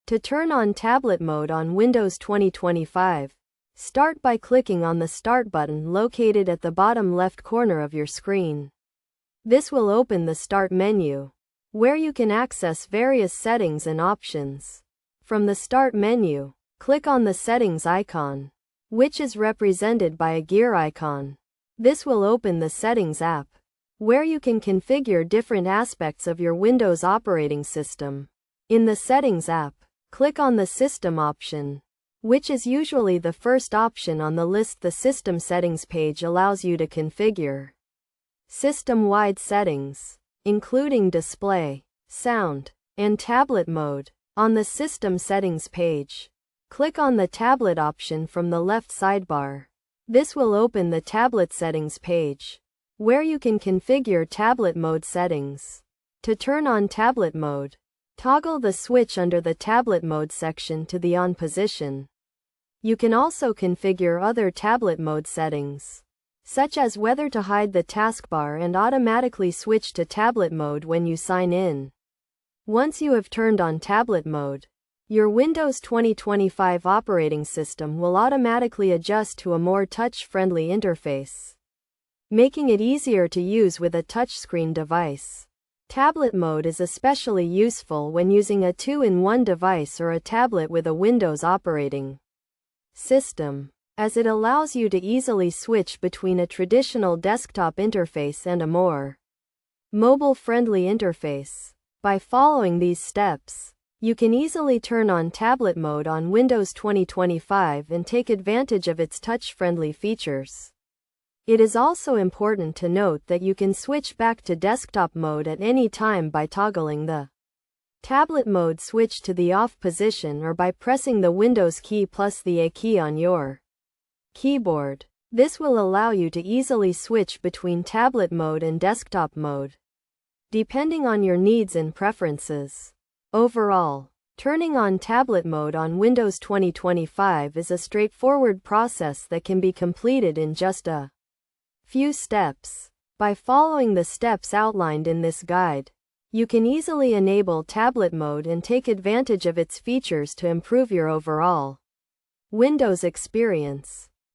To turn on tablet mode on Windows 2025, start by clicking on the Start button located at the bottom left corner of your screen. This will open the Start menu, where you can access various settings and options. From the Start menu, click on the Settings icon, which is represented by a gear icon. This will open the Settings app, where you can configure different aspects of your Windows operating system. In the Settings app, click on the System option, which is usually the first option on the list. The System Settings page allows you to configure system-wide settings, including display, sound, and tablet mode. On the System Settings page, click on the Tablet option from the left sidebar. This will open the Tablet Settings page, where you can configure tablet mode settings. To turn on tablet mode, toggle the switch under the tablet mode section to the on position. You can also configure other tablet mode settings, such as whether to hide the taskbar and automatically switch to tablet mode when you sign in. Once you have turned on tablet mode, your Windows 2025 operating system will automatically adjust to a more touch-friendly interface, making it easier to use with a touchscreen device. Tablet mode is especially useful when using a 2-in-1 device or a tablet with a Windows operating system, as it allows you to easily switch between a traditional desktop interface and a more mobile-friendly interface. By following these steps, you can easily turn on tablet mode on Windows 2025 and take advantage of its touch-friendly features. It is also important to note that you can switch back to desktop mode at any time by toggling the tablet mode switch to the off position or by pressing the Windows key plus the A key on your keyboard. This will allow you to easily switch between tablet mode and desktop mode, depending on your needs and preferences. Overall, turning on tablet mode on Windows 2025 is a straightforward process that can be completed in just a few steps. By following the steps outlined in this guide, you can easily enable tablet mode and take advantage of its features to improve your overall Windows experience.